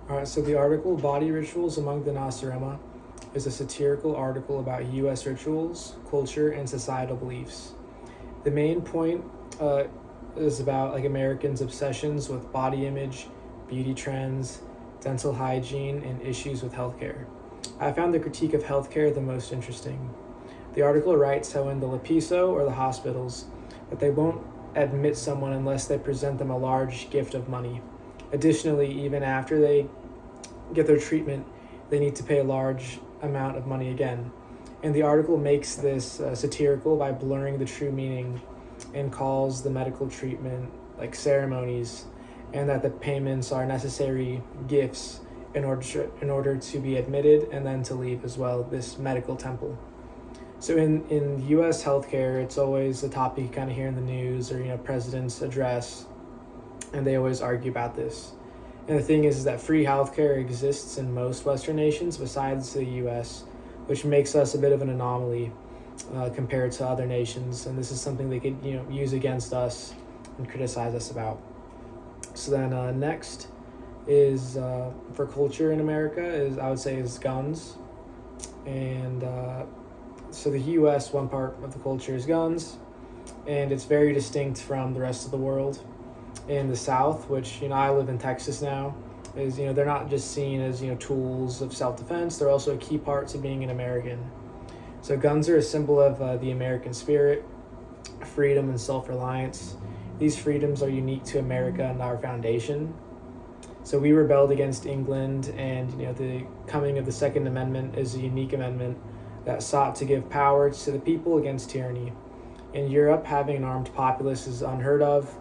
All right, so the article Body Rituals Among the Nosarema is a satirical article about U.S. rituals, culture, and societal beliefs. The main point uh, is about like Americans' obsessions with body image, beauty trends, dental hygiene, and issues with healthcare. I found the critique of healthcare the most interesting. The article writes how in the Lapiso or the hospitals, that they won't admit someone unless they present them a large gift of money. Additionally, even after they get their treatment, they need to pay a large amount of money again. And the article makes this satirical by blurring the true meaning and calls the medical treatment like ceremonies, and that the payments are necessary gifts in order to be admitted and then to leave as well, this medical temple. So in U.S. healthcare, it's always a topic you kind of hear in the news or president's address, and they always argue about this. And the thing is that free healthcare exists in most Western nations besides the U.S., which makes us a bit of an anomaly compared to other nations. And this is something they could use against us and criticize us about. So then next is for culture in America is I would say is guns, and so the U.S. one part of the culture is guns, and it's very distinct from the rest of the world. In the South, which I live in Texas now, is they're not just seen as tools of self-defense. They're also key parts of being an American. So guns are a symbol of the American spirit, freedom, and self-reliance. These freedoms are unique to America and our foundation. So we rebelled against England, and the coming of the Second Amendment is a unique amendment that sought to give power to the people against tyranny. In Europe, having an armed populace is unheard of,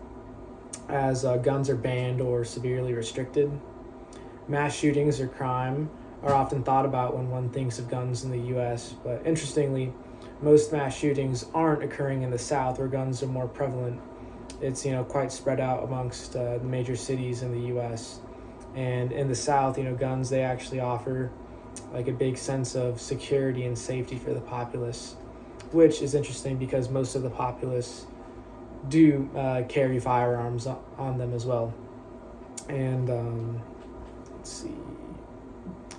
as guns are banned or severely restricted. Mass shootings or crime are often thought about when one thinks of guns in the U.S., but interestingly, most mass shootings aren't occurring in the South, where guns are more prevalent. It's quite spread out amongst the major cities in the U.S. And in the South, guns, they actually offer like a big sense of security and safety for the populace, which is interesting because most of the populace do carry firearms on them as well. And let's see.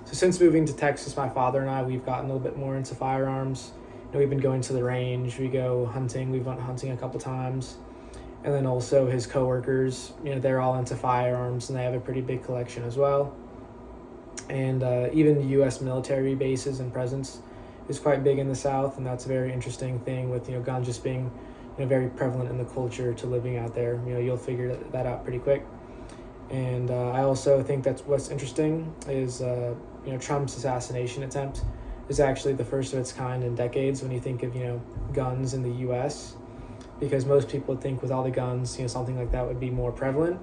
So since moving to Texas, my father and I, we've gotten a little bit more into firearms. We've been going to the range, we go hunting, we've went hunting a couple times. And then also his coworkers, they're all into firearms and they have a pretty big collection as well. And even U.S. military bases and presence is quite big in the South, and that's a very interesting thing with guns just being very prevalent in the culture to living out there. You'll figure that out pretty quick. And I also think that's what's interesting is Trump's assassination attempt is actually the first of its kind in decades when you think of guns in the U.S., because most people would think with all the guns something like that would be more prevalent.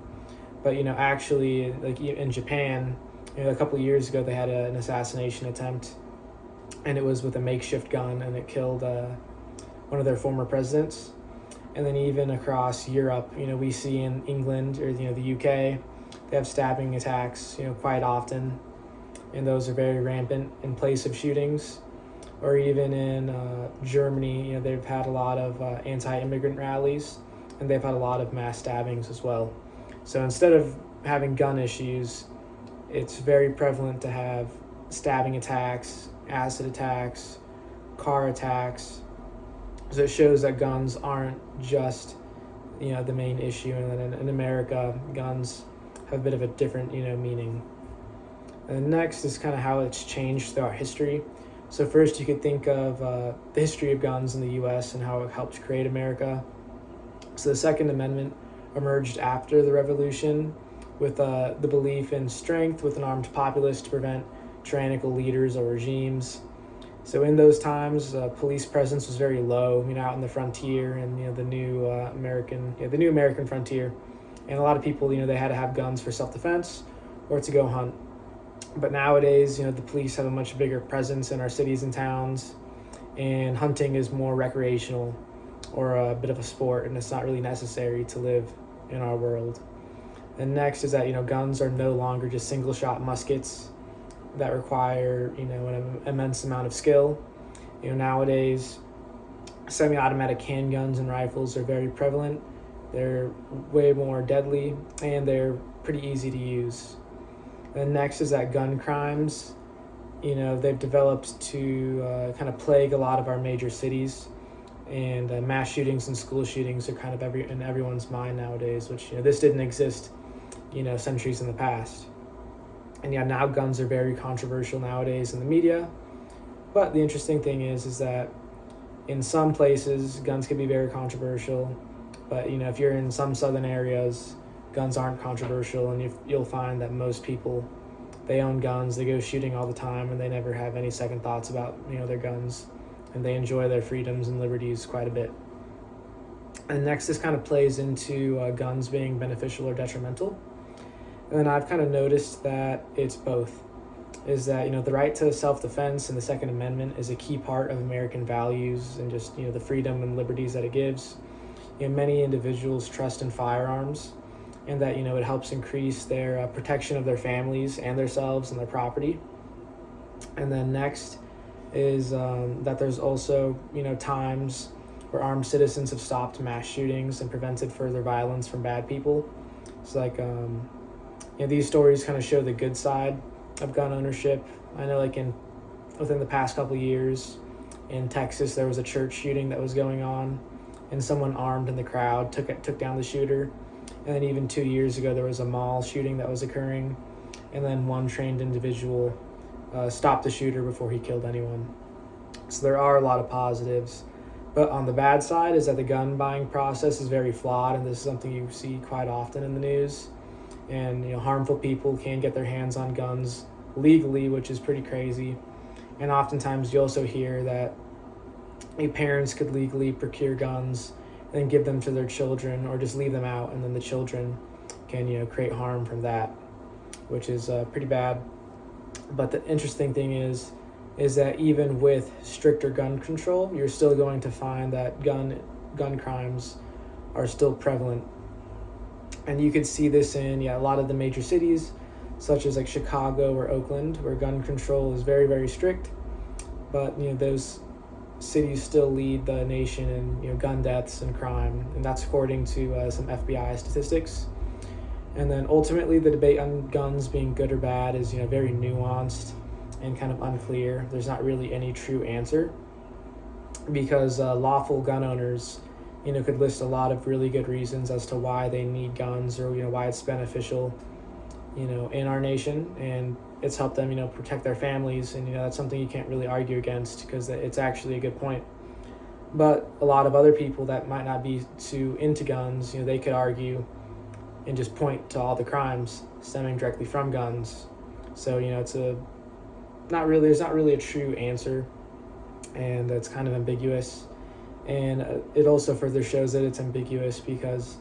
But actually, like in Japan, a couple of years ago they had an assassination attempt, and it was with a makeshift gun, and it killed one of their former presidents. And then even across Europe, we see in England or the UK, they have stabbing attacks, quite often, and those are very rampant in place of shootings. Or even in Germany, they've had a lot of anti-immigrant rallies, and they've had a lot of mass stabbings as well. So instead of having gun issues, it's very prevalent to have stabbing attacks, acid attacks, car attacks. So it shows that guns aren't just, the main issue, and then in America, guns have a bit of a different, meaning. And next is kind of how it's changed throughout history. So first, you could think of the history of guns in the U.S. and how it helped create America. So the Second Amendment emerged after the Revolution with the belief in strength with an armed populace to prevent tyrannical leaders or regimes. So in those times, police presence was very low, out in the frontier and the new American frontier, and a lot of people, they had to have guns for self-defense or to go hunt. But nowadays, the police have a much bigger presence in our cities and towns, and hunting is more recreational or a bit of a sport, and it's not really necessary to live in our world. And next is that guns are no longer just single-shot muskets that require an immense amount of skill. Nowadays, semi-automatic handguns and rifles are very prevalent. They're way more deadly, and they're pretty easy to use. And next is that gun crimes, they've developed to kind of plague a lot of our major cities, and mass shootings and school shootings are kind of in everyone's mind nowadays, which this didn't exist centuries in the past. And yeah, now guns are very controversial nowadays in the media. But the interesting thing is that in some places guns can be very controversial, but if you're in some southern areas, guns aren't controversial, and you'll find that most people, they own guns, they go shooting all the time, and they never have any second thoughts about their guns, and they enjoy their freedoms and liberties quite a bit. And next, this kind of plays into guns being beneficial or detrimental. And then I've kind of noticed that it's both. Is that the right to self-defense and the Second Amendment is a key part of American values and just the freedom and liberties that it gives. Many individuals trust in firearms, and that it helps increase their protection of their families and themselves and their property. And then next is that there's also times where armed citizens have stopped mass shootings and prevented further violence from bad people. It's like these stories kind of show the good side of gun ownership. I know within the past couple of years in Texas, there was a church shooting that was going on, and someone armed in the crowd took down the shooter. And then even 2 years ago, there was a mall shooting that was occurring, and then one trained individual stopped the shooter before he killed anyone. So there are a lot of positives. But on the bad side is that the gun buying process is very flawed, and this is something you see quite often in the news. And harmful people can get their hands on guns legally, which is pretty crazy. And oftentimes you also hear that parents could legally procure guns and then give them to their children, or just leave them out, and then the children can create harm from that, which is pretty bad. But the interesting thing is that even with stricter gun control, you're still going to find that gun crimes are still prevalent. And you could see this in a lot of the major cities, such as like Chicago or Oakland, where gun control is very, very strict. But those cities still lead the nation in gun deaths and crime, and that's according to some FBI statistics. And then ultimately, the debate on guns being good or bad is very nuanced and kind of unclear. There's not really any true answer, because lawful gun owners could list a lot of really good reasons as to why they need guns, or why it's beneficial in our nation, and it's helped them protect their families. And that's something you can't really argue against, because it's actually a good point. But a lot of other people that might not be too into guns, they could argue and just point to all the crimes stemming directly from guns. So there's not really a true answer, and it's kind of ambiguous. And it also further shows that it's ambiguous because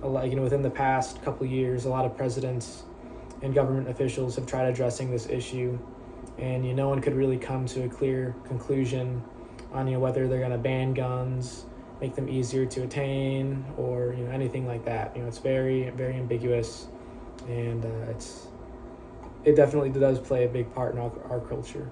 within the past couple of years, a lot of presidents and government officials have tried addressing this issue, and no one could really come to a clear conclusion on whether they're going to ban guns, make them easier to attain, or anything like that. It's very, very ambiguous, and it definitely does play a big part in our culture.